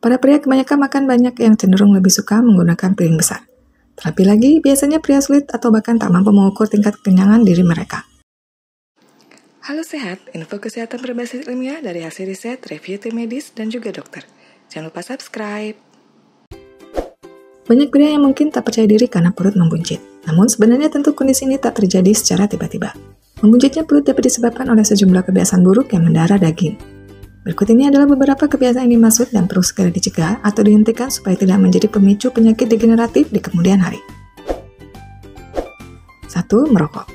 Para pria kebanyakan makan banyak yang cenderung lebih suka menggunakan piring besar. Terlebih lagi, biasanya pria sulit atau bahkan tak mampu mengukur tingkat kekenyangan diri mereka. Halo sehat, info kesehatan berbasis ilmiah dari hasil riset, review tim medis, dan juga dokter. Jangan lupa subscribe. Banyak pria yang mungkin tak percaya diri karena perut membuncit. Namun sebenarnya tentu kondisi ini tak terjadi secara tiba-tiba. Membuncitnya perut dapat disebabkan oleh sejumlah kebiasaan buruk yang mendarah daging. Berikut ini adalah beberapa kebiasaan yang dimaksud dan perlu segera dicegah atau dihentikan supaya tidak menjadi pemicu penyakit degeneratif di kemudian hari. 1. Merokok.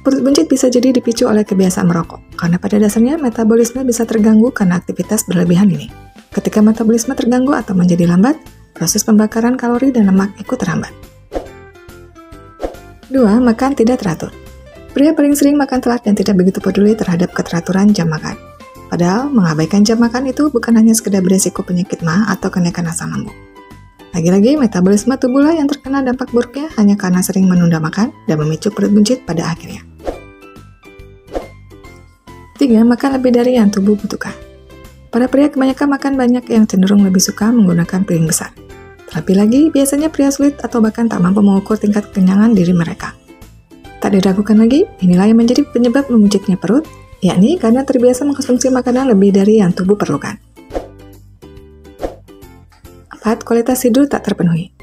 Perut buncit bisa jadi dipicu oleh kebiasaan merokok, karena pada dasarnya metabolisme bisa terganggu karena aktivitas berlebihan ini. Ketika metabolisme terganggu atau menjadi lambat, proses pembakaran kalori dan lemak ikut terhambat. 2. Makan tidak teratur. Pria paling sering makan telat dan tidak begitu peduli terhadap keteraturan jam makan. Padahal, mengabaikan jam makan itu bukan hanya sekedar beresiko penyakit ma atau kenaikan asam lambung. Lagi-lagi, metabolisme tubuhlah yang terkena dampak buruknya hanya karena sering menunda makan dan memicu perut buncit pada akhirnya. 3. Makan lebih dari yang tubuh butuhkan. Para pria kebanyakan makan banyak yang cenderung lebih suka menggunakan piring besar. Terlebih lagi, biasanya pria sulit atau bahkan tak mampu mengukur tingkat kekenyangan diri mereka. Tak diragukan lagi, inilah yang menjadi penyebab membuncitnya perut, yakni karena terbiasa mengkonsumsi makanan lebih dari yang tubuh perlukan. 4. Kualitas tidur tak terpenuhi.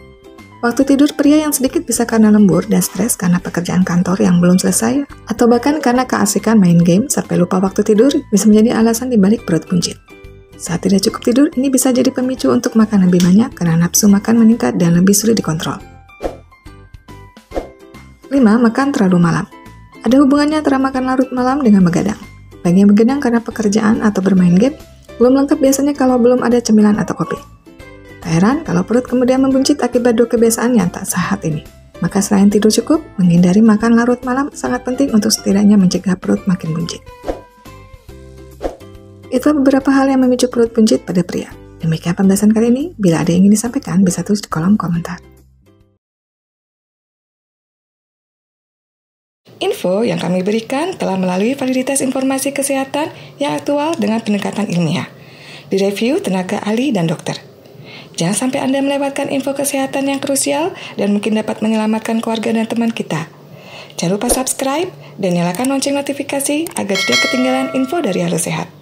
Waktu tidur pria yang sedikit bisa karena lembur dan stres karena pekerjaan kantor yang belum selesai, atau bahkan karena keasikan main game sampai lupa waktu tidur bisa menjadi alasan dibalik perut buncit. Saat tidak cukup tidur, ini bisa jadi pemicu untuk makan lebih banyak karena nafsu makan meningkat dan lebih sulit dikontrol. 5. Makan terlalu malam. Ada hubungannya antara makan larut malam dengan begadang. Bagi yang begadang karena pekerjaan atau bermain game, belum lengkap biasanya kalau belum ada cemilan atau kopi. Tak heran kalau perut kemudian membuncit akibat dua kebiasaan yang tak sehat ini. Maka selain tidur cukup, menghindari makan larut malam sangat penting untuk setidaknya mencegah perut makin buncit. Itulah beberapa hal yang memicu perut buncit pada pria. Demikian pembahasan kali ini. Bila ada yang ingin disampaikan, bisa tulis di kolom komentar. Info yang kami berikan telah melalui validitas informasi kesehatan yang aktual dengan pendekatan ilmiah. Direview tenaga ahli dan dokter. Jangan sampai Anda melewatkan info kesehatan yang krusial dan mungkin dapat menyelamatkan keluarga dan teman kita. Jangan lupa subscribe dan nyalakan lonceng notifikasi agar tidak ketinggalan info dari Halo Sehat.